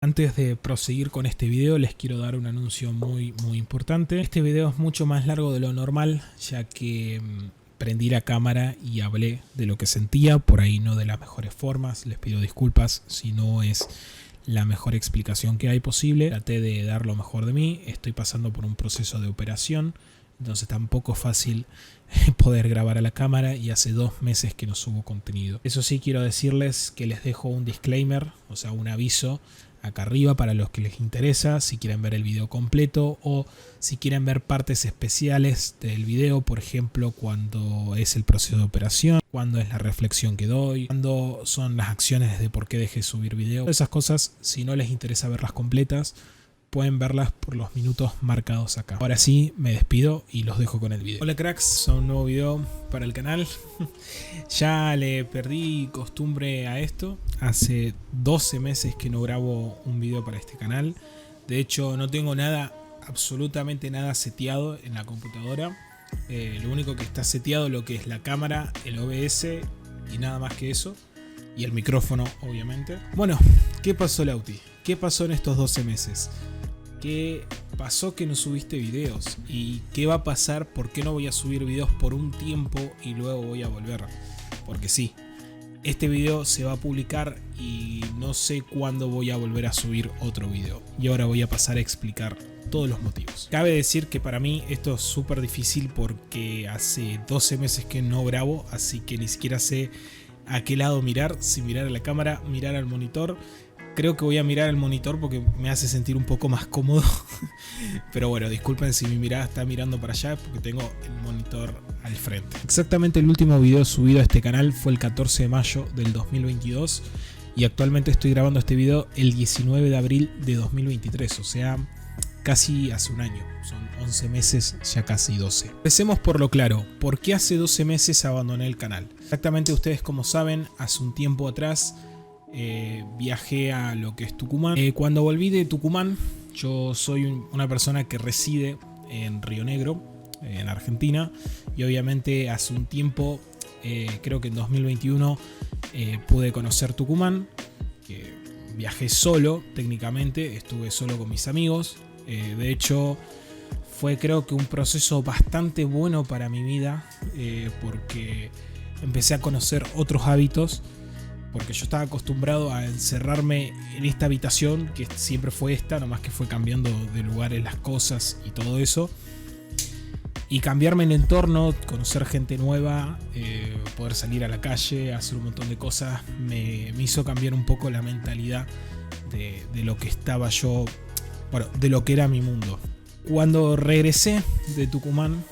Antes de proseguir con este video les quiero dar un anuncio muy importante. Este video es mucho más largo de lo normal, ya que prendí la cámara y hablé de lo que sentía, por ahí no de las mejores formas. Les pido disculpas si no es la mejor explicación que hay posible. Traté de dar lo mejor de mí, estoy pasando por un proceso de operación, entonces tampoco es fácil poder grabar a la cámara y hace 2 meses que no subo contenido. Eso sí, quiero decirles que les dejo un disclaimer, o sea un aviso acá arriba para los que les interesa, si quieren ver el video completo o si quieren ver partes especiales del video, por ejemplo cuando es el proceso de operación, cuando es la reflexión que doy, cuando son las acciones de por qué dejé subir video. Todas esas cosas, si no les interesa verlas completas, pueden verlas por los minutos marcados acá. Ahora sí, me despido y los dejo con el video. Hola cracks, un nuevo video para el canal. Ya le perdí costumbre a esto. Hace 12 meses que no grabo un video para este canal. De hecho, no tengo nada, absolutamente nada seteado en la computadora. Lo único que está seteado lo que es la cámara, el OBS y nada más que eso. Y el micrófono, obviamente. Bueno, ¿qué pasó, Lauti? ¿Qué pasó en estos 12 meses? ¿Qué pasó que no subiste videos? ¿Y qué va a pasar? ¿Por qué no voy a subir videos por un tiempo y luego voy a volver? Porque sí, este video se va a publicar y no sé cuándo voy a volver a subir otro video. Y ahora voy a pasar a explicar todos los motivos. Cabe decir que para mí esto es súper difícil porque hace 12 meses que no grabo, así que ni siquiera sé a qué lado mirar, si mirar a la cámara, mirar al monitor. Creo que voy a mirar al monitor porque me hace sentir un poco más cómodo. Pero bueno, disculpen si mi mirada está mirando para allá porque tengo el monitor al frente. Exactamente el último video subido a este canal fue el 14 de mayo del 2022. Y actualmente estoy grabando este video el 19 de abril de 2023. O sea, casi hace un año. Son 11 meses, ya casi 12. Empecemos por lo claro. ¿Por qué hace 12 meses abandoné el canal? Exactamente, ustedes como saben, hace un tiempo atrás viajé a lo que es Tucumán. Cuando volví de Tucumán, yo soy una persona que reside en Río Negro, en Argentina, y obviamente hace un tiempo, creo que en 2021, pude conocer Tucumán, que viajé solo técnicamente, estuve solo con mis amigos. De hecho fue creo que un proceso bastante bueno para mi vida, porque empecé a conocer otros hábitos. Porque yo estaba acostumbrado a encerrarme en esta habitación, que siempre fue esta, nomás que fue cambiando de lugares las cosas y todo eso. Y cambiarme el entorno, conocer gente nueva, poder salir a la calle, hacer un montón de cosas, me hizo cambiar un poco la mentalidad de lo que estaba yo, bueno, de lo que era mi mundo. Cuando regresé de Tucumán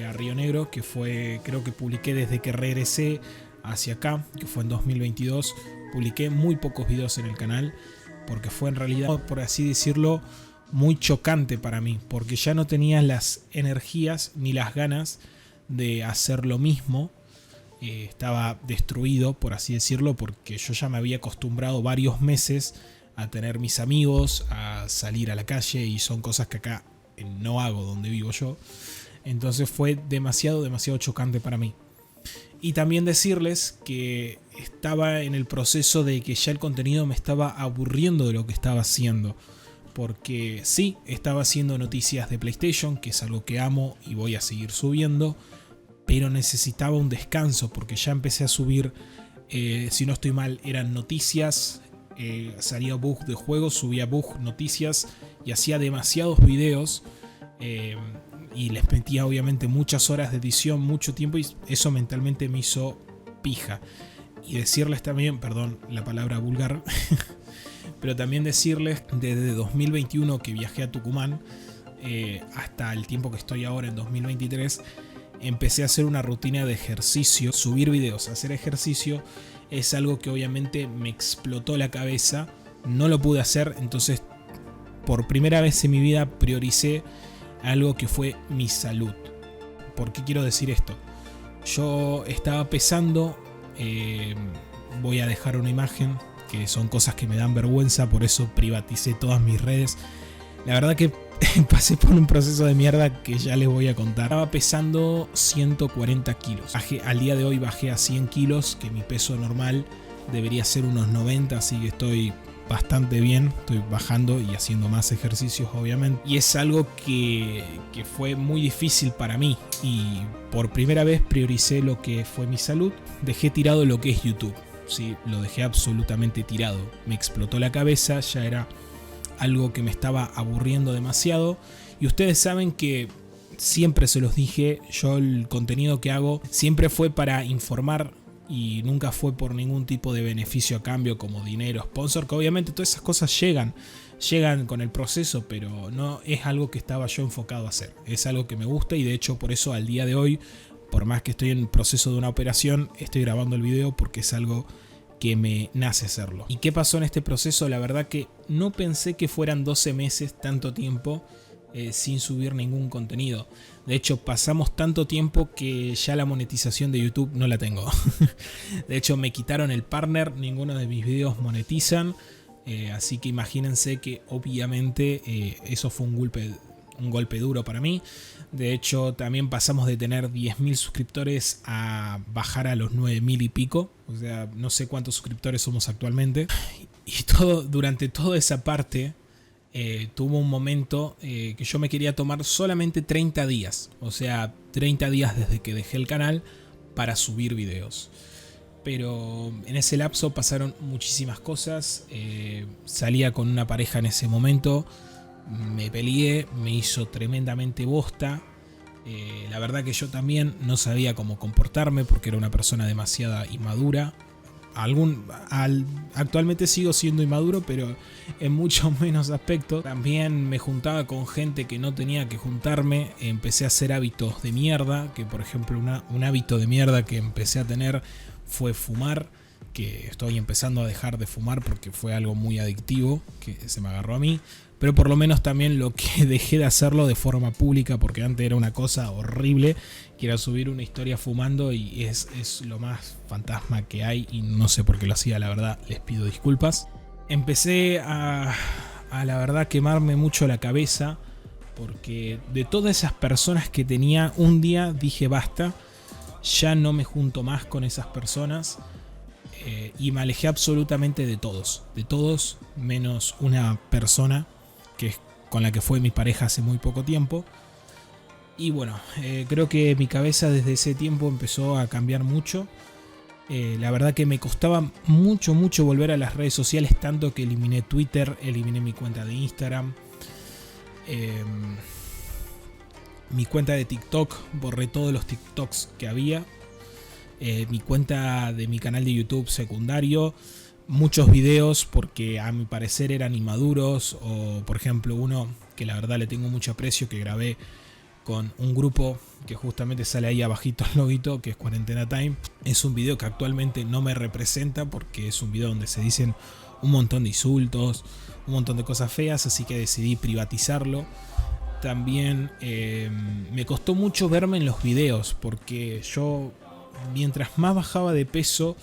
a Río Negro, que fue, creo que publiqué desde que regresé hacia acá, que fue en 2022, publiqué muy pocos videos en el canal porque fue en realidad, por así decirlo, muy chocante para mí, porque ya no tenía las energías ni las ganas de hacer lo mismo. Estaba destruido, por así decirlo, porque yo ya me había acostumbrado varios meses a tener mis amigos, a salir a la calle, y son cosas que acá no hago donde vivo yo. Entonces fue demasiado chocante para mí. Y también decirles que estaba en el proceso de que ya el contenido me estaba aburriendo de lo que estaba haciendo. Porque sí, estaba haciendo noticias de PlayStation, que es algo que amo y voy a seguir subiendo. Pero necesitaba un descanso porque ya empecé a subir, si no estoy mal, eran noticias. Salía bug de juegos, subía bug, noticias y hacía demasiados videos. Y les metía obviamente muchas horas de edición, mucho tiempo, y eso mentalmente me hizo pija. Y decirles también, perdón la palabra vulgar, pero también decirles desde 2021 que viajé a Tucumán hasta el tiempo que estoy ahora en 2023, empecé a hacer una rutina de ejercicio, subir videos, hacer ejercicio. Es algo que obviamente me explotó la cabeza, no lo pude hacer, entonces por primera vez en mi vida prioricé algo que fue mi salud. ¿Por qué quiero decir esto? Yo estaba pesando, voy a dejar una imagen, que son cosas que me dan vergüenza, por eso privaticé todas mis redes. La verdad que pasé por un proceso de mierda que ya les voy a contar. Estaba pesando 140 kilos. Al día de hoy bajé a 100 kilos, que mi peso normal debería ser unos 90, así que estoy bastante bien, estoy bajando y haciendo más ejercicios obviamente, y es algo que fue muy difícil para mí, y por primera vez prioricé lo que fue mi salud. Dejé tirado lo que es YouTube, ¿sí? Lo dejé absolutamente tirado, me explotó la cabeza, ya era algo que me estaba aburriendo demasiado, y ustedes saben que siempre se los dije, yo el contenido que hago siempre fue para informar y nunca fue por ningún tipo de beneficio a cambio, como dinero, sponsor, que obviamente todas esas cosas llegan con el proceso, pero no es algo que estaba yo enfocado a hacer. Es algo que me gusta, y de hecho por eso al día de hoy, por más que estoy en el proceso de una operación, estoy grabando el video porque es algo que me nace hacerlo. ¿Y qué pasó en este proceso? La verdad que no pensé que fueran 12 meses, tanto tiempo, sin subir ningún contenido. De hecho, pasamos tanto tiempo que ya la monetización de YouTube no la tengo. De hecho, me quitaron el partner, ninguno de mis videos monetizan. Así que imagínense que obviamente eso fue un golpe duro para mí. De hecho, también pasamos de tener 10.000 suscriptores a bajar a los 9.000 y pico. O sea, no sé cuántos suscriptores somos actualmente. Y durante toda esa parte tuvo un momento que yo me quería tomar solamente 30 días. O sea, 30 días desde que dejé el canal para subir videos. Pero en ese lapso pasaron muchísimas cosas. Salía con una pareja en ese momento. Me peleé, me hizo tremendamente bosta. La verdad que yo también no sabía cómo comportarme porque era una persona demasiado inmadura. Actualmente sigo siendo inmaduro, pero en mucho menos aspectos. También me juntaba con gente que no tenía que juntarme. Empecé a hacer hábitos de mierda, que por ejemplo un hábito de mierda que empecé a tener fue fumar, que estoy empezando a dejar de fumar porque fue algo muy adictivo que se me agarró a mí. Pero por lo menos también lo que dejé de hacerlo de forma pública, porque antes era una cosa horrible, que era subir una historia fumando, y es lo más fantasma que hay, y no sé por qué lo hacía, la verdad, les pido disculpas. Empecé a la verdad quemarme mucho la cabeza, porque de todas esas personas que tenía, un día dije basta, ya no me junto más con esas personas. Y me alejé absolutamente de todos menos una persona que es con la que fue mi pareja hace muy poco tiempo. Y bueno, creo que mi cabeza desde ese tiempo empezó a cambiar mucho. La verdad que me costaba mucho volver a las redes sociales, tanto que eliminé Twitter, eliminé mi cuenta de Instagram, mi cuenta de TikTok, borré todos los TikToks que había, mi cuenta de mi canal de YouTube secundario, muchos videos porque a mi parecer eran inmaduros, o por ejemplo uno que la verdad le tengo mucho aprecio, que grabé con un grupo que justamente sale ahí abajito el loguito, que es Cuarentena Time. Es un video que actualmente no me representa porque es un video donde se dicen un montón de insultos, un montón de cosas feas, así que decidí privatizarlo. También me costó mucho verme en los videos porque yo, mientras más bajaba de peso,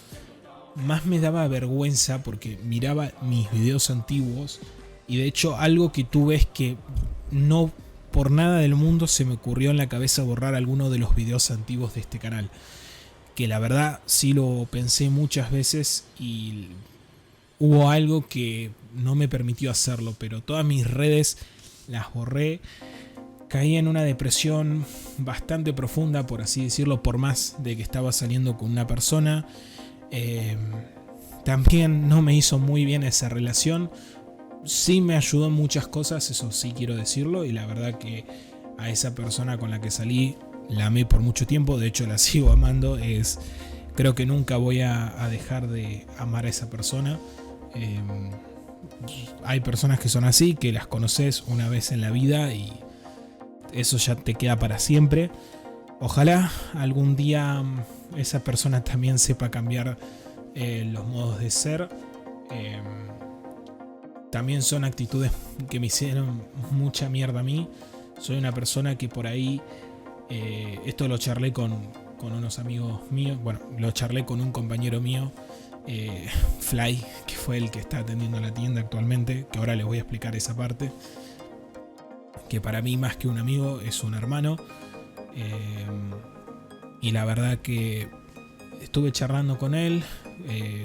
más me daba vergüenza porque miraba mis videos antiguos, y de hecho algo que tuve es que no por nada del mundo se me ocurrió en la cabeza borrar alguno de los videos antiguos de este canal, que la verdad sí lo pensé muchas veces y hubo algo que no me permitió hacerlo, pero todas mis redes las borré. Caí en una depresión bastante profunda, por así decirlo, por más de que estaba saliendo con una persona. También no me hizo muy bien esa relación. Sí me ayudó en muchas cosas, eso sí quiero decirlo, y la verdad que a esa persona con la que salí la amé por mucho tiempo, de hecho la sigo amando. Creo que nunca voy a dejar de amar a esa persona. Hay personas que son así, que las conoces una vez en la vida y eso ya te queda para siempre. Ojalá algún día esa persona también sepa cambiar los modos de ser. También son actitudes que me hicieron mucha mierda a mí. Soy una persona que por ahí, esto lo charlé con unos amigos míos, bueno, lo charlé con un compañero mío, Fly, que fue el que está atendiendo la tienda actualmente, que ahora les voy a explicar esa parte, que para mí más que un amigo es un hermano. Y la verdad que estuve charlando con él.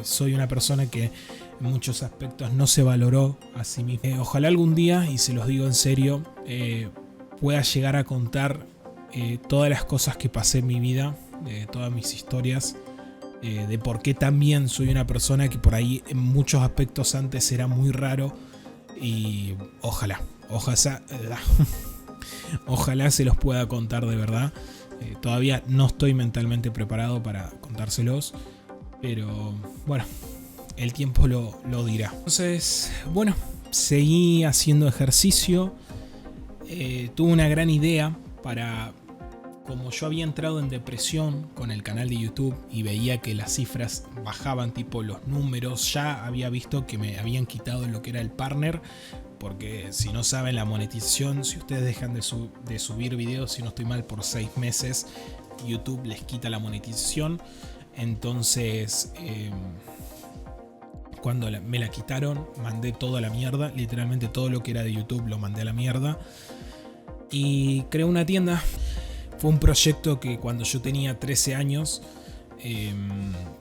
Soy una persona que en muchos aspectos no se valoró a sí mismo. Ojalá algún día, y se los digo en serio, pueda llegar a contar todas las cosas que pasé en mi vida, todas mis historias, de por qué también soy una persona que por ahí en muchos aspectos antes era muy raro, y ojalá se los pueda contar de verdad. Todavía no estoy mentalmente preparado para contárselos, pero bueno, el tiempo lo dirá. Entonces, bueno, seguí haciendo ejercicio. Tuve una gran idea para... Como yo había entrado en depresión con el canal de YouTube y veía que las cifras bajaban, tipo los números, ya había visto que me habían quitado lo que era el partner, porque si no saben, la monetización, si ustedes dejan de subir videos, si no estoy mal, por 6 meses, YouTube les quita la monetización. Entonces, cuando me la quitaron, mandé todo a la mierda, literalmente todo lo que era de YouTube lo mandé a la mierda y creé una tienda. Fue un proyecto que cuando yo tenía 13 años,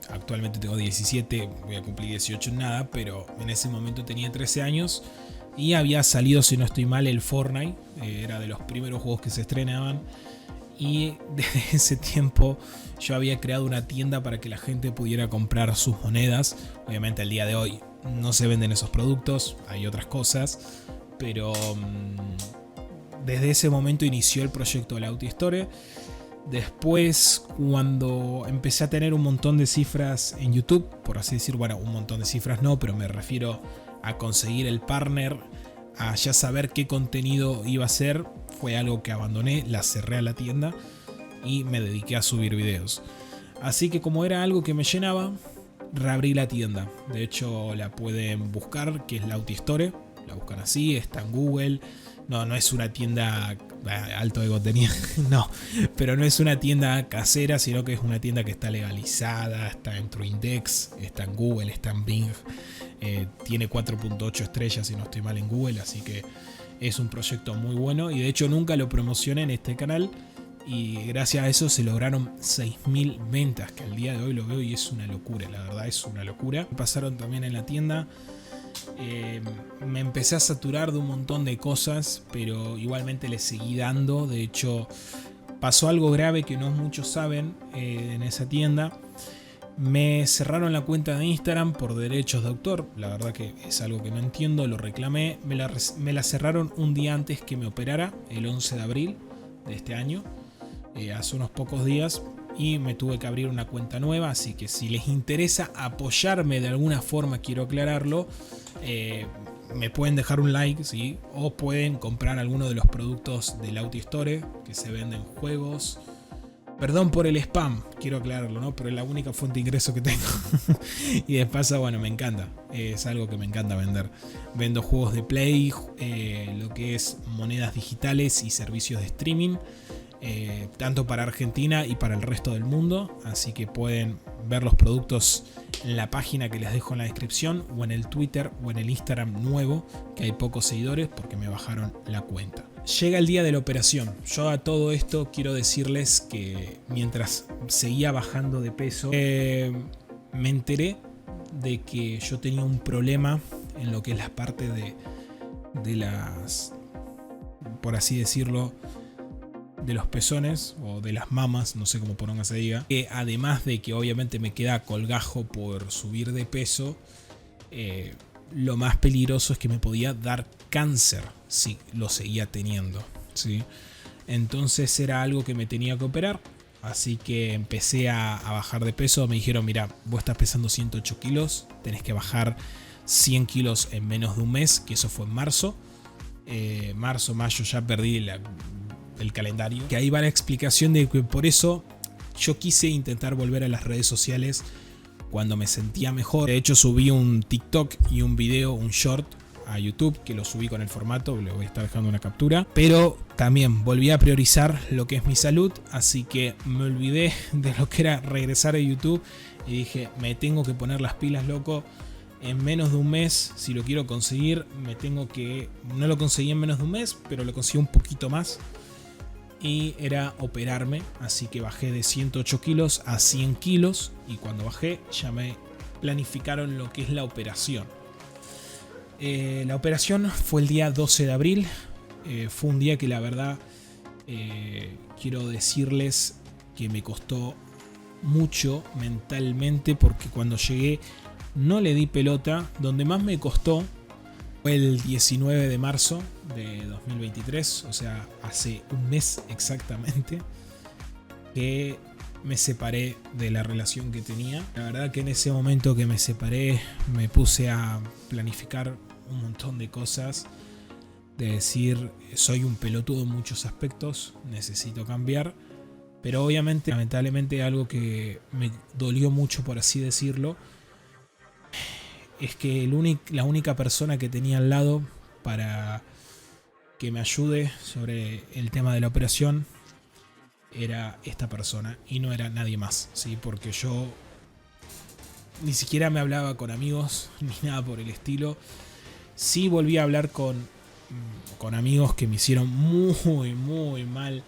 actualmente tengo 17, voy a cumplir 18 en nada, pero en ese momento tenía 13 años y había salido, si no estoy mal, el Fortnite, era de los primeros juegos que se estrenaban, y desde ese tiempo yo había creado una tienda para que la gente pudiera comprar sus monedas. Obviamente al día de hoy no se venden esos productos, hay otras cosas, pero... desde ese momento inició el proyecto de la Autistore. Después, cuando empecé a tener un montón de cifras en YouTube, por así decir, bueno, un montón de cifras no, pero me refiero a conseguir el partner, a ya saber qué contenido iba a hacer, fue algo que abandoné, la cerré a la tienda y me dediqué a subir videos. Así que como era algo que me llenaba, reabrí la tienda. De hecho, la pueden buscar, que es la Autistore, la buscan así, está en Google. No es una tienda alto de contenido, no, pero no es una tienda casera, sino que es una tienda que está legalizada, está en TrueIndex, está en Google, está en Bing, tiene 4.8 estrellas si no estoy mal en Google, así que es un proyecto muy bueno y de hecho nunca lo promocioné en este canal y gracias a eso se lograron 6.000 ventas, que al día de hoy lo veo y es una locura, la verdad es una locura. Pasaron también en la tienda. Me empecé a saturar de un montón de cosas, pero igualmente le seguí dando. De hecho, pasó algo grave que no muchos saben en esa tienda. Me cerraron la cuenta de Instagram por derechos de autor. La verdad que es algo que no entiendo, lo reclamé. Me la cerraron un día antes que me operara, el 11 de abril de este año, hace unos pocos días. Y me tuve que abrir una cuenta nueva, así que si les interesa apoyarme de alguna forma, quiero aclararlo, me pueden dejar un like, ¿sí? O pueden comprar alguno de los productos de la Autistore, que se venden juegos. Perdón por el spam, quiero aclararlo, ¿no? Pero es la única fuente de ingreso que tengo. Y de paso, bueno, me encanta, es algo que me encanta vender. Vendo juegos de Play, lo que es monedas digitales y servicios de streaming. Tanto para Argentina y para el resto del mundo, así que pueden ver los productos en la página que les dejo en la descripción, o en el Twitter o en el Instagram nuevo, que hay pocos seguidores porque me bajaron la cuenta. Llega el día de la operación. Yo a todo esto quiero decirles que mientras seguía bajando de peso, me enteré de que yo tenía un problema en lo que es la parte de las, por así decirlo, de los pezones o de las mamas, no sé cómo poronga se diga, que además de que obviamente me queda colgajo por subir de peso, lo más peligroso es que me podía dar cáncer si lo seguía teniendo, ¿sí? Entonces era algo que me tenía que operar, así que empecé a bajar de peso. Me dijeron, mira, vos estás pesando 108 kilos, tenés que bajar 100 kilos en menos de un mes, que eso fue en marzo. Mayo ya perdí el calendario, que ahí va la explicación de que por eso yo quise intentar volver a las redes sociales cuando me sentía mejor. De hecho subí un TikTok y un video, un short a YouTube, que lo subí con el formato, le voy a estar dejando una captura, pero también volví a priorizar lo que es mi salud, así que me olvidé de lo que era regresar a YouTube y dije, me tengo que poner las pilas, loco. En menos de un mes, si lo quiero conseguir, no lo conseguí en menos de un mes, pero lo conseguí un poquito más. Y era operarme, así que bajé de 108 kilos a 100 kilos y cuando bajé llamé planificaron lo que es la operación. La operación fue el día 12 de abril. Fue un día que la verdad quiero decirles que me costó mucho mentalmente, porque cuando llegué no le di pelota. Donde más me costó fue el 19 de marzo de 2023, o sea, hace un mes exactamente que me separé de la relación que tenía. La verdad que en ese momento que me separé me puse a planificar un montón de cosas, de decir, soy un pelotudo en muchos aspectos, necesito cambiar. Pero obviamente, lamentablemente, algo que me dolió mucho, por así decirlo, es que la única persona que tenía al lado para que me ayude sobre el tema de la operación era esta persona y no era nadie más, ¿sí? Porque yo ni siquiera me hablaba con amigos ni nada por el estilo. Sí volví a hablar con amigos que me hicieron muy mal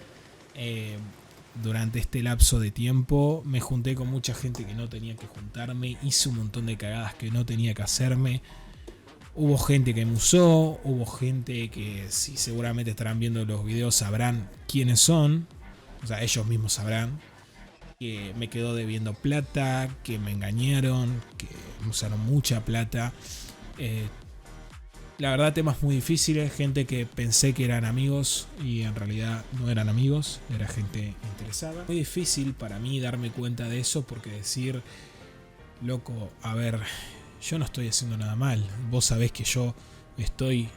durante este lapso de tiempo. Me junté con mucha gente que no tenía que juntarme, hice un montón de cagadas que no tenía que hacerme. Hubo gente que me usó, hubo gente que, si seguramente estarán viendo los videos, sabrán quiénes son. O sea, ellos mismos sabrán que me quedó debiendo plata, que me engañaron, que me usaron mucha plata. La verdad, temas muy difíciles, gente que pensé que eran amigos y en realidad no eran amigos, era gente interesada. Muy difícil para mí darme cuenta de eso, porque decir, loco, a ver, yo no estoy haciendo nada mal. Vos sabés que yo estoy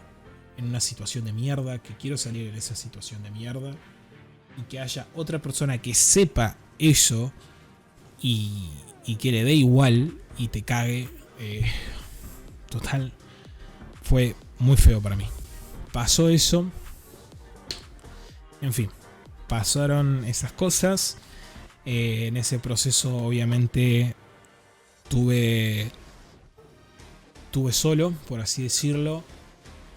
en una situación de mierda, que quiero salir de esa situación de mierda, y que haya otra persona que sepa eso y que le dé igual y te cague. Total, fue muy feo para mí. Pasó eso. En fin, pasaron esas cosas. En ese proceso obviamente tuve solo, por así decirlo,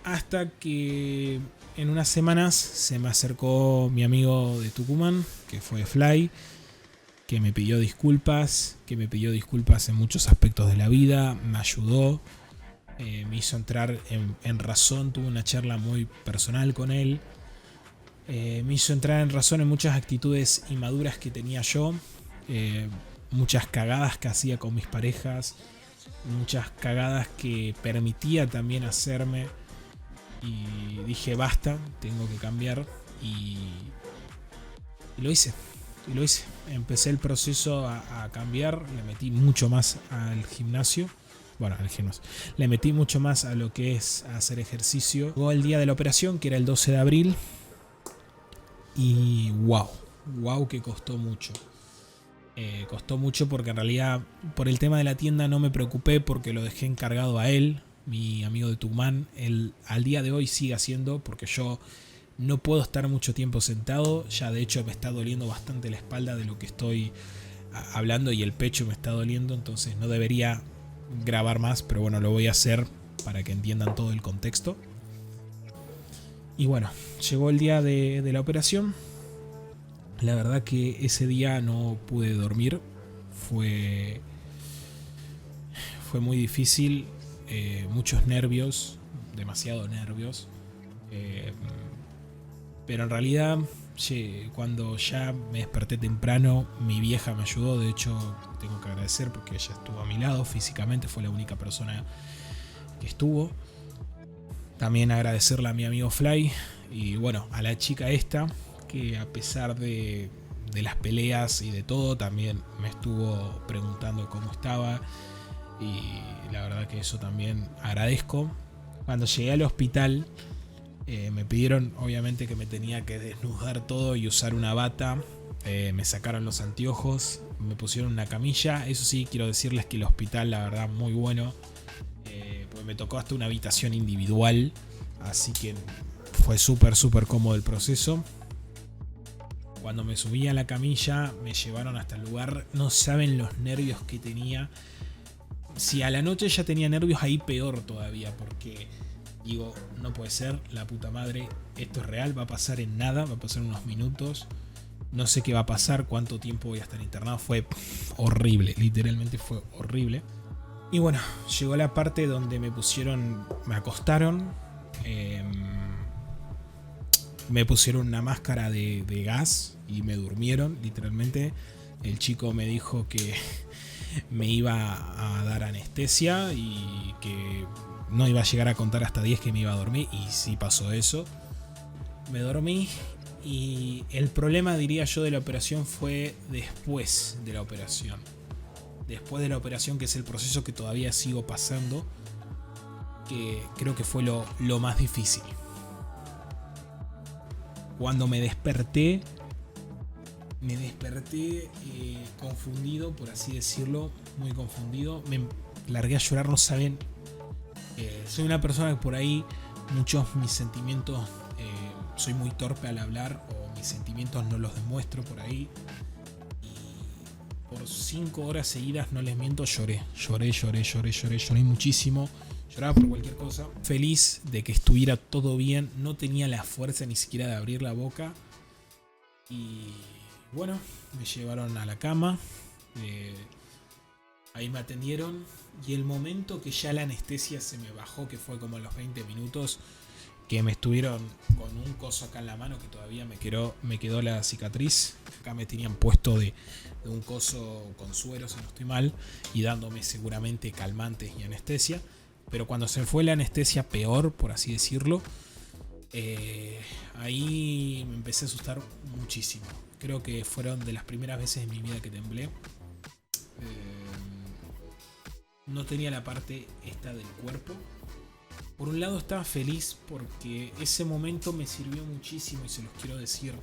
hasta que en unas semanas se me acercó mi amigo de Tucumán, que fue Fly, que me pidió disculpas, en muchos aspectos de la vida, me ayudó, me hizo entrar en razón, tuve una charla muy personal con él, me hizo entrar en razón en muchas actitudes inmaduras que tenía yo, muchas cagadas que hacía con mis parejas, muchas cagadas que permitía también hacerme, y dije basta, tengo que cambiar, y lo hice. Empecé el proceso a cambiar, le metí mucho más al gimnasio. Bueno, al gimnasio. Le metí mucho más a lo que es hacer ejercicio. Llegó el día de la operación, que era el 12 de abril. Y wow que costó mucho. Costó mucho porque en realidad por el tema de la tienda no me preocupé, porque lo dejé encargado a él, mi amigo de Tucumán. Él al día de hoy sigue haciendo, porque yo no puedo estar mucho tiempo sentado. Ya de hecho me está doliendo bastante la espalda de lo que estoy hablando, y el pecho me está doliendo, entonces no debería grabar más, pero bueno, lo voy a hacer para que entiendan todo el contexto. Y bueno, llegó el día de la operación. La verdad que ese día no pude dormir. Fue muy difícil, muchos nervios, demasiado nervios. Pero en realidad, cuando ya me desperté temprano, mi vieja me ayudó. De hecho, tengo que agradecer porque ella estuvo a mi lado físicamente, fue la única persona que estuvo. También agradecerle a mi amigo Fly y bueno, a la chica esta, que a pesar de las peleas y de todo, también me estuvo preguntando cómo estaba, y la verdad que eso también agradezco. Cuando llegué al hospital, me pidieron obviamente que me tenía que desnudar todo y usar una bata. Me sacaron los anteojos, me pusieron una camilla. Eso sí, quiero decirles que el hospital, la verdad, muy bueno, pues me tocó hasta una habitación individual, así que fue súper cómodo el proceso. Cuando me subí a la camilla, me llevaron hasta el lugar. No saben los nervios que tenía. Si a la noche ya tenía nervios, ahí peor todavía, porque digo, no puede ser, la puta madre, esto es real, va a pasar en nada, va a pasar en unos minutos, no sé qué va a pasar, cuánto tiempo voy a estar internado. Fue horrible, literalmente fue horrible. Y bueno, llegó la parte donde me acostaron, me pusieron una máscara de gas y me durmieron, literalmente. El chico me dijo que me iba a dar anestesia y que no iba a llegar a contar hasta 10 que me iba a dormir, y sí pasó eso. Me dormí y el problema, diría yo, de la operación fue después de la operación. Después de la operación, que es el proceso que todavía sigo pasando, que creo que fue lo más difícil. Cuando me desperté confundido, por así decirlo, muy confundido. Me largué a llorar, no saben. Soy una persona que por ahí muchos mis sentimientos, soy muy torpe al hablar, o mis sentimientos no los demuestro por ahí. Por 5 horas seguidas, no les miento, lloré muchísimo. Lloraba por cualquier cosa. Feliz de que estuviera todo bien. No tenía la fuerza ni siquiera de abrir la boca. Y bueno, me llevaron a la cama. Ahí me atendieron. Y el momento que ya la anestesia se me bajó, que fue como a los 20 minutos, que me estuvieron con un coso acá en la mano, que todavía me quedó la cicatriz. Acá me tenían puesto de un coso con suero, si no estoy mal, y dándome seguramente calmantes y anestesia. Pero cuando se fue la anestesia peor, por así decirlo, ahí me empecé a asustar muchísimo. Creo que fueron de las primeras veces en mi vida que temblé. No tenía la parte esta del cuerpo. Por un lado estaba feliz porque ese momento me sirvió muchísimo, y se los quiero decir.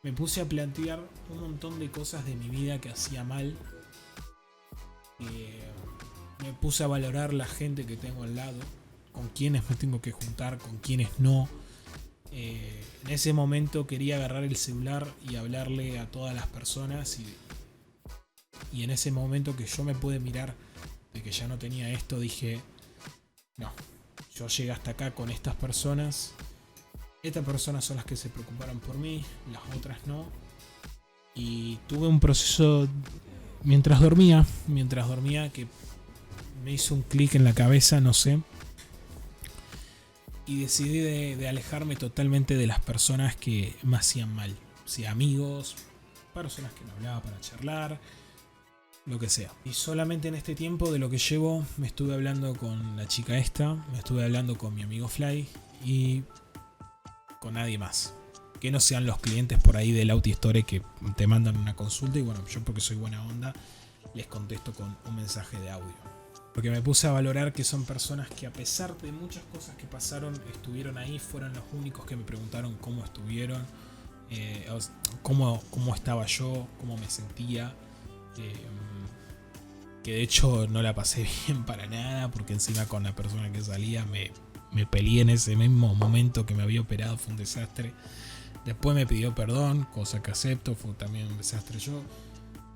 Me puse a plantear un montón de cosas de mi vida que hacía mal. Me puse a valorar la gente que tengo al lado, con quienes me tengo que juntar, con quienes no. En ese momento quería agarrar el celular y hablarle a todas las personas, y en ese momento que yo me pude mirar de que ya no tenía esto, dije: no, yo llegué hasta acá con estas personas. Estas personas son las que se preocuparon por mí, las otras no. Y tuve un proceso mientras dormía que me hizo un clic en la cabeza, no sé. Y decidí de alejarme totalmente de las personas que me hacían mal. Sea amigos, personas que me hablaban para charlar, lo que sea. Y solamente en este tiempo de lo que llevo, me estuve hablando con la chica esta, me estuve hablando con mi amigo Fly, y con nadie más. Que no sean los clientes por ahí del Autistore que te mandan una consulta, y bueno, yo porque soy buena onda les contesto con un mensaje de audio. Porque me puse a valorar que son personas que, a pesar de muchas cosas que pasaron, estuvieron ahí, fueron los únicos que me preguntaron cómo estuvieron, cómo estaba yo, cómo me sentía. Que de hecho no la pasé bien para nada, porque encima con la persona que salía me peleé en ese mismo momento que me había operado, fue un desastre. Después me pidió perdón, cosa que acepto, fue también un desastre yo.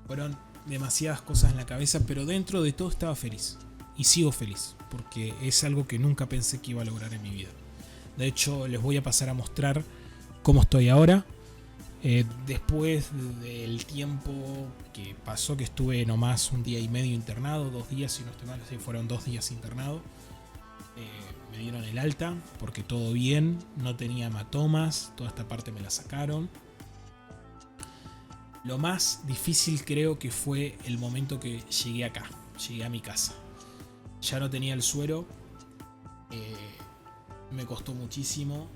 Fueron demasiadas cosas en la cabeza, pero dentro de todo estaba feliz. Y sigo feliz, porque es algo que nunca pensé que iba a lograr en mi vida. De hecho, les voy a pasar a mostrar cómo estoy ahora. Después del tiempo que pasó, que estuve nomás 1 día y medio internado, 2 días, si no estoy mal, sí, fueron 2 días internado. Me dieron el alta porque todo bien, no tenía hematomas, toda esta parte me la sacaron. Lo más difícil creo que fue el momento que llegué acá, llegué a mi casa. Ya no tenía el suero, me costó muchísimo,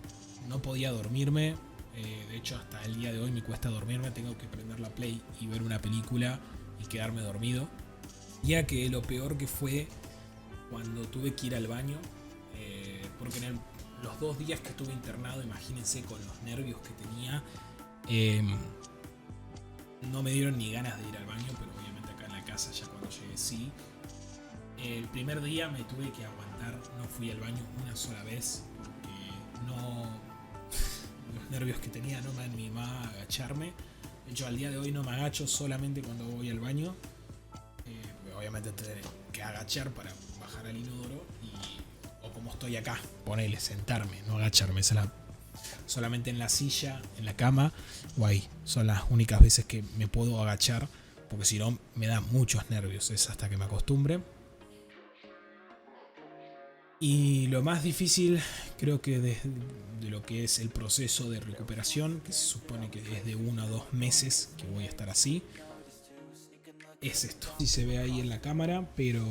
no podía dormirme. De hecho, hasta el día de hoy me cuesta dormirme, tengo que prender la Play y ver una película y quedarme dormido. Ya que lo peor que fue cuando tuve que ir al baño, porque los 2 días que estuve internado, imagínense con los nervios que tenía, no me dieron ni ganas de ir al baño, pero obviamente acá en la casa ya cuando llegué sí. El primer día me tuve que aguantar, no fui al baño una sola vez, porque los nervios que tenía no me animaba a agacharme. De hecho, al día de hoy no me agacho, solamente cuando voy al baño. Obviamente tengo que agachar para bajar al inodoro, o como estoy acá, ponele, sentarme, no agacharme. Solamente en la silla, en la cama o ahí. Son las únicas veces que me puedo agachar, porque si no me da muchos nervios. Es hasta que me acostumbre. Y lo más difícil, creo que de lo que es el proceso de recuperación, que se supone que es de 1 a 2 meses que voy a estar así, es esto. Sí se ve ahí en la cámara, pero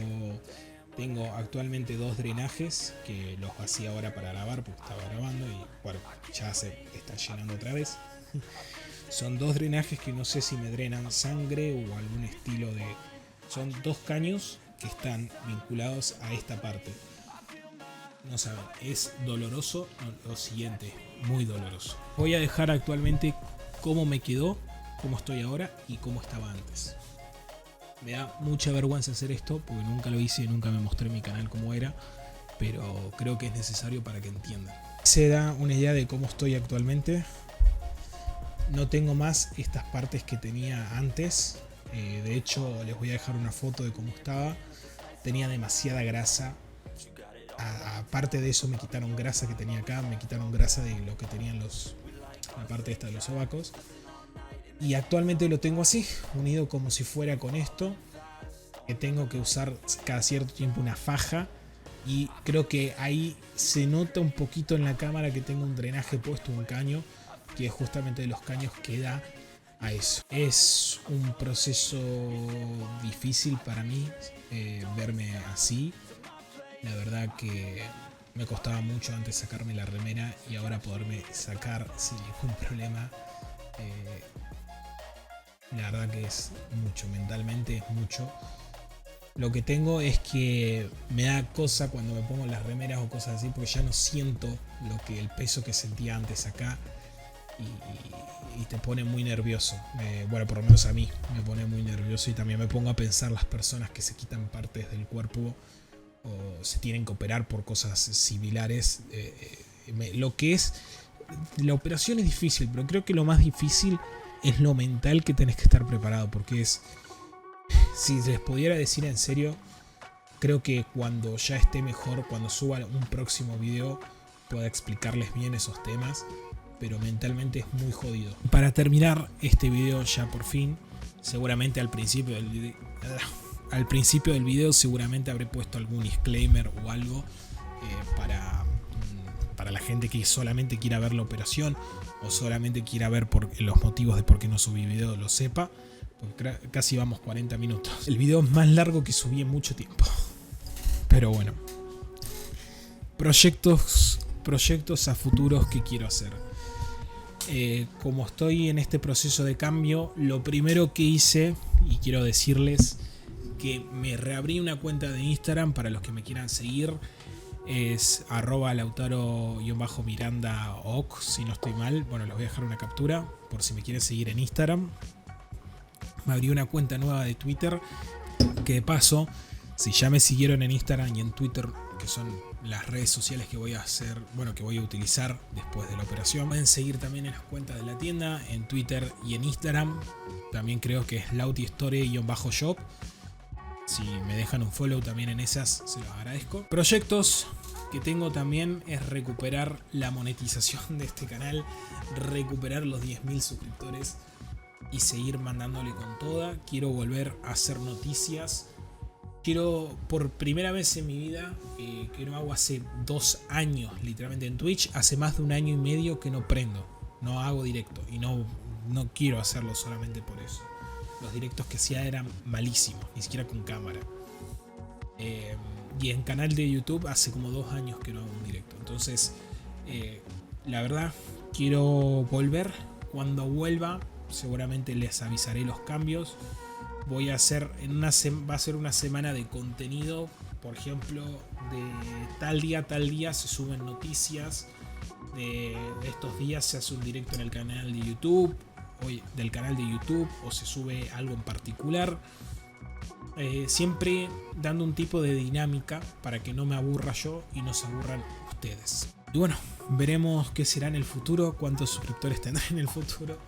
tengo actualmente 2 drenajes que los vacío ahora para grabar porque estaba grabando y bueno, ya se está llenando otra vez. Son 2 drenajes que no sé si me drenan sangre o algún estilo de... Son 2 caños que están vinculados a esta parte. No saben, es doloroso lo siguiente, muy doloroso. Voy a dejar actualmente cómo me quedó, cómo estoy ahora y cómo estaba antes. Me da mucha vergüenza hacer esto porque nunca lo hice y nunca me mostré en mi canal cómo era, pero creo que es necesario para que entiendan. Se da una idea de cómo estoy actualmente. No tengo más estas partes que tenía antes. De hecho, les voy a dejar una foto de cómo estaba. Tenía demasiada grasa. Aparte de eso, me quitaron grasa que tenía acá. Me quitaron grasa de lo que tenían la parte esta de los sobacos. Y actualmente lo tengo así, unido como si fuera con esto. Que tengo que usar cada cierto tiempo una faja. Y creo que ahí se nota un poquito en la cámara que tengo un drenaje puesto, un caño, que es justamente de los caños que da a eso. Es un proceso difícil para mí verme así. La verdad que me costaba mucho antes sacarme la remera y ahora poderme sacar sin ningún problema. La verdad que es mucho, mentalmente es mucho. Lo que tengo es que me da cosa cuando me pongo las remeras o cosas así porque ya no siento el peso que sentía antes acá. Y te pone muy nervioso. Bueno, por lo menos a mí me pone muy nervioso y también me pongo a pensar las personas que se quitan partes del cuerpo o se tienen que operar por cosas similares. Lo que es la operación es difícil, pero creo que lo más difícil es lo mental que tenés que estar preparado, porque si les pudiera decir en serio, creo que cuando ya esté mejor, cuando suba un próximo video, pueda explicarles bien esos temas. Pero mentalmente es muy jodido. Para terminar este video ya por fin, seguramente al principio del video seguramente habré puesto algún disclaimer o algo para la gente que solamente quiera ver la operación o solamente quiera ver los motivos de por qué no subí video, lo sepa, porque casi vamos 40 minutos. El video más largo que subí en mucho tiempo. Pero bueno, proyectos a futuros que quiero hacer. Como estoy en este proceso de cambio, lo primero que hice, y quiero decirles que me reabrí una cuenta de Instagram para los que me quieran seguir, es @lautaro_miranda_oc, si no estoy mal. Bueno, les voy a dejar una captura por si me quieren seguir en Instagram. Me abrí una cuenta nueva de Twitter, que de paso, si ya me siguieron en Instagram y en Twitter, que son las redes sociales que voy a hacer, bueno, que voy a utilizar después de la operación, pueden seguir también en las cuentas de la tienda, en Twitter y en Instagram. También creo que es lautistory_shop. Si me dejan un follow también en esas, se los agradezco. Proyectos que tengo también es recuperar la monetización de este canal, recuperar los 10.000 suscriptores y seguir mandándole con toda. Quiero volver a hacer noticias. Quiero, por primera vez en mi vida, que no hago hace 2 años literalmente en Twitch, hace más de 1 año y medio que no prendo, no hago directo y no quiero hacerlo solamente por eso. Los directos que hacía eran malísimos, ni siquiera con cámara. Y en canal de YouTube hace como 2 años que no hago un directo. Entonces, la verdad, quiero volver. Cuando vuelva, seguramente les avisaré los cambios. Voy a hacer va a ser una semana de contenido. Por ejemplo, de tal día se suben noticias. De estos días se hace un directo en el canal de YouTube. O se sube algo en particular. Siempre dando un tipo de dinámica para que no me aburra yo y no se aburran ustedes. Y bueno, veremos qué será en el futuro, cuántos suscriptores tendré en el futuro.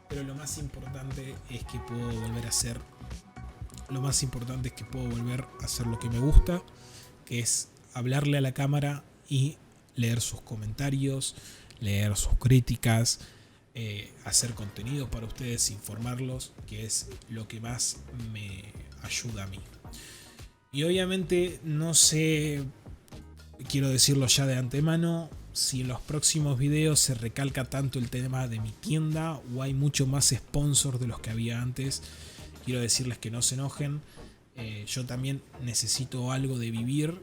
Pero lo más importante es que puedo volver a hacer lo que me gusta, que es hablarle a la cámara y leer sus comentarios, leer sus críticas, hacer contenido para ustedes, informarlos, que es lo que más me ayuda a mí. Y obviamente no sé quiero decirlo ya de antemano, si en los próximos videos se recalca tanto el tema de mi tienda o hay mucho más sponsors de los que había antes, quiero decirles que no se enojen. Yo también necesito algo de vivir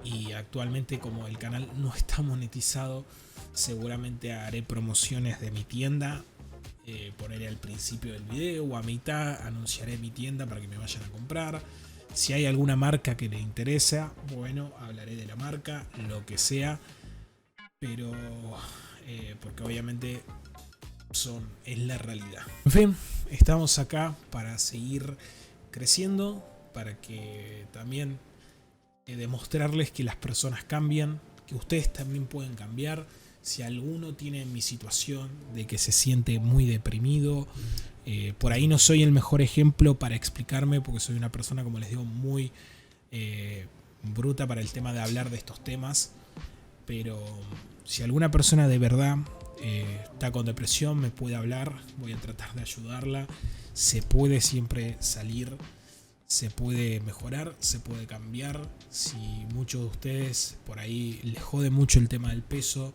y actualmente, como el canal no está monetizado, seguramente haré promociones de mi tienda. Poneré al principio del video o a mitad, anunciaré mi tienda para que me vayan a comprar. Si hay alguna marca que le interesa, bueno, hablaré de la marca, lo que sea. Pero porque obviamente es la realidad. En fin, estamos acá para seguir creciendo, para que también demostrarles que las personas cambian, que ustedes también pueden cambiar. Si alguno tiene mi situación de que se siente muy deprimido, por ahí no soy el mejor ejemplo para explicarme, porque soy una persona, como les digo, muy bruta para el tema de hablar de estos temas. Pero si alguna persona de verdad está con depresión, me puede hablar, voy a tratar de ayudarla. Se puede siempre salir, se puede mejorar, se puede cambiar. Si muchos de ustedes por ahí les jode mucho el tema del peso,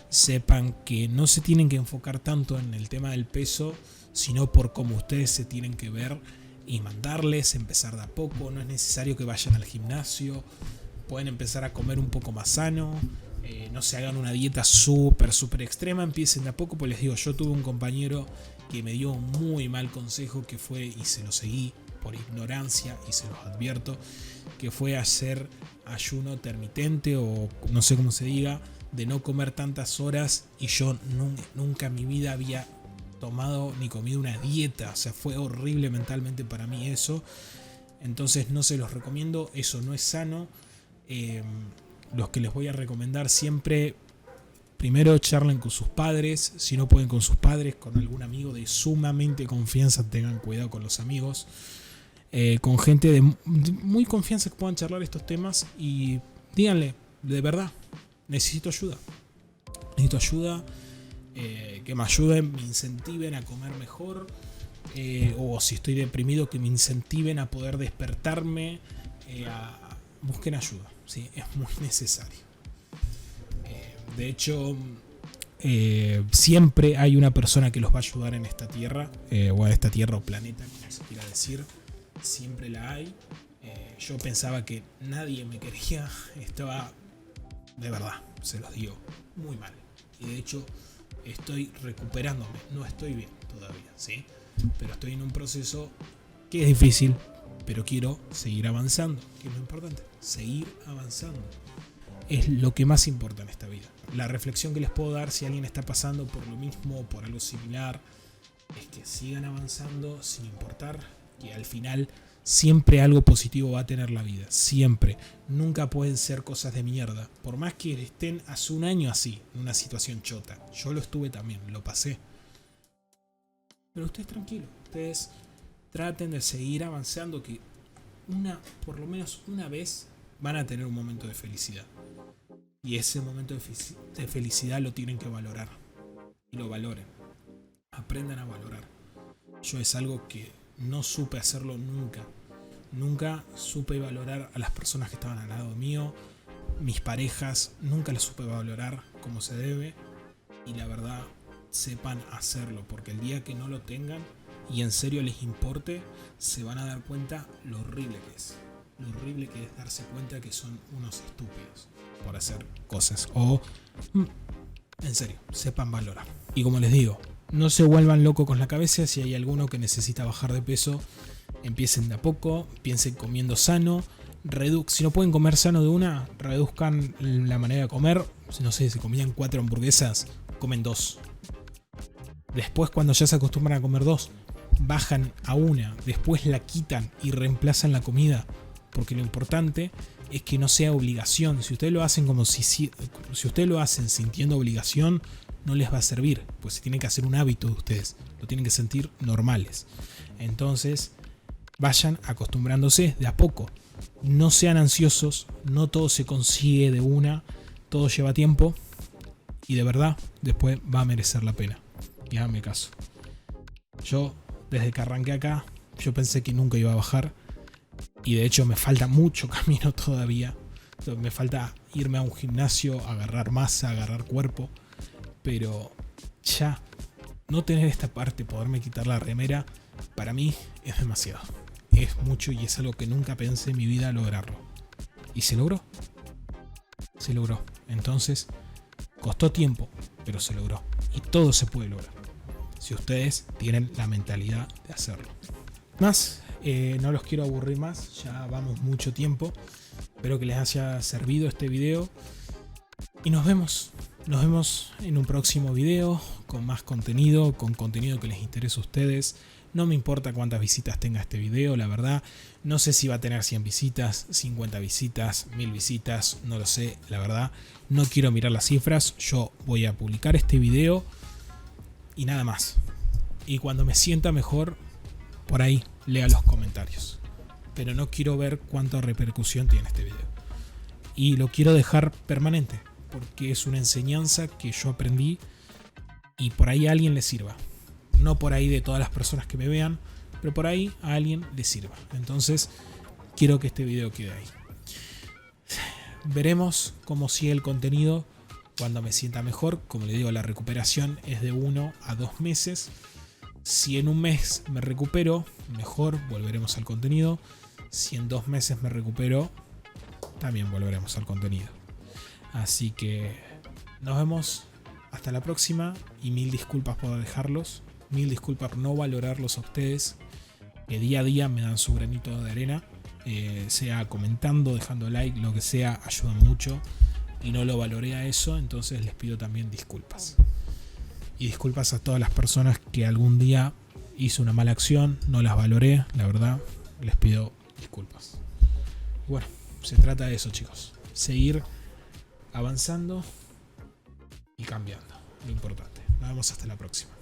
sepan que no se tienen que enfocar tanto en el tema del peso, sino por cómo ustedes se tienen que ver y mandarles, empezar de a poco. No es necesario que vayan al gimnasio, pueden empezar a comer un poco más sano. No se hagan una dieta súper extrema, empiecen de a poco. Pues les digo, yo tuve un compañero que me dio un muy mal consejo, que fue, y se lo seguí por ignorancia y se los advierto, que fue hacer ayuno intermitente, o no sé cómo se diga, de no comer tantas horas. Y yo nunca en mi vida había tomado ni comido una dieta, o sea, fue horrible mentalmente para mí eso. Entonces no se los recomiendo, eso no es sano. Los que les voy a recomendar siempre, primero charlen con sus padres. Si no pueden con sus padres, con algún amigo de sumamente confianza, tengan cuidado con los amigos. Con gente de muy confianza que puedan charlar estos temas y díganle, de verdad, necesito ayuda. Necesito ayuda, que me ayuden, me incentiven a comer mejor. O si estoy deprimido, que me incentiven a poder despertarme. Busquen ayuda, ¿sí? Es muy necesario. De hecho, siempre hay una persona que los va a ayudar en esta tierra, o en esta tierra o planeta, como se quiera decir. Siempre la hay. Yo pensaba que nadie me quería. Estaba, de verdad, se los digo, muy mal. Y de hecho, estoy recuperándome. No estoy bien todavía, ¿sí? Pero estoy en un proceso que es difícil, pero quiero seguir avanzando, que es lo importante. Seguir avanzando es lo que más importa en esta vida. La reflexión que les puedo dar, si alguien está pasando por lo mismo o por algo similar, es que sigan avanzando sin importar que al final siempre algo positivo va a tener la vida. Siempre. Nunca pueden ser cosas de mierda. Por más que estén hace un año así, en una situación chota. Yo lo estuve también, lo pasé. Pero ustedes tranquilos, ustedes traten de seguir avanzando, que por lo menos una vez van a tener un momento de felicidad. Y ese momento de felicidad lo tienen que valorar. Y lo valoren. Aprendan a valorar. Yo es algo que no supe hacerlo nunca. Nunca supe valorar a las personas que estaban al lado mío. Mis parejas, nunca las supe valorar como se debe. Y la verdad, sepan hacerlo. Porque el día que no lo tengan y en serio les importe, se van a dar cuenta lo horrible que es. Lo horrible que es darse cuenta que son unos estúpidos por hacer cosas. O, en serio, sepan valorar. Y como les digo, no se vuelvan locos con la cabeza. Si hay alguno que necesita bajar de peso, empiecen de a poco, piensen comiendo sano. Si no pueden comer sano de una, reduzcan la manera de comer. No sé, si comían 4 hamburguesas, comen 2. Después, cuando ya se acostumbran a comer 2, bajan a 1. Después la quitan y reemplazan la comida. Porque lo importante es que no sea obligación. Si ustedes lo hacen si ustedes lo hacen sintiendo obligación, no les va a servir. Pues se tiene que hacer un hábito de ustedes. Lo tienen que sentir normales. Entonces, vayan acostumbrándose de a poco. No sean ansiosos. No todo se consigue de una. Todo lleva tiempo. Y de verdad, después va a merecer la pena. Y háganme caso. Yo, desde que arranqué acá, yo pensé que nunca iba a bajar. Y de hecho me falta mucho camino todavía. Me falta irme a un gimnasio, agarrar masa, agarrar cuerpo, pero ya no tener esta parte, poderme quitar la remera, para mí es demasiado. Es mucho y es algo que nunca pensé en mi vida lograrlo. Y se logró. Se logró. Entonces, costó tiempo, pero se logró. Y todo se puede lograr, si ustedes tienen la mentalidad de hacerlo. Más, no los quiero aburrir más, ya vamos mucho tiempo. Espero que les haya servido este video. Y nos vemos en un próximo video con más contenido, con contenido que les interese a ustedes. No me importa cuántas visitas tenga este video, la verdad. No sé si va a tener 100 visitas, 50 visitas, 1000 visitas, no lo sé, la verdad. No quiero mirar las cifras, yo voy a publicar este video y nada más. Y cuando me sienta mejor, por ahí lea los comentarios. Pero no quiero ver cuánta repercusión tiene este video. Y lo quiero dejar permanente, porque es una enseñanza que yo aprendí y por ahí a alguien le sirva. No por ahí de todas las personas que me vean, pero por ahí a alguien le sirva. Entonces quiero que este video quede ahí. Veremos cómo sigue el contenido cuando me sienta mejor. Como le digo, la recuperación es de 1 a 2 meses. Si en un mes me recupero, mejor, volveremos al contenido. Si en 2 meses me recupero, también volveremos al contenido. Así que nos vemos hasta la próxima y 1000 disculpas por dejarlos. 1000 disculpas por no valorarlos a ustedes, que día a día me dan su granito de arena, sea comentando, dejando like, lo que sea, ayuda mucho y no lo valoré a eso, entonces les pido también disculpas. Y disculpas a todas las personas que algún día hice una mala acción, no las valoré, la verdad, les pido disculpas. Bueno, se trata de eso, chicos, seguir avanzando y cambiando, lo importante. Nos vemos hasta la próxima.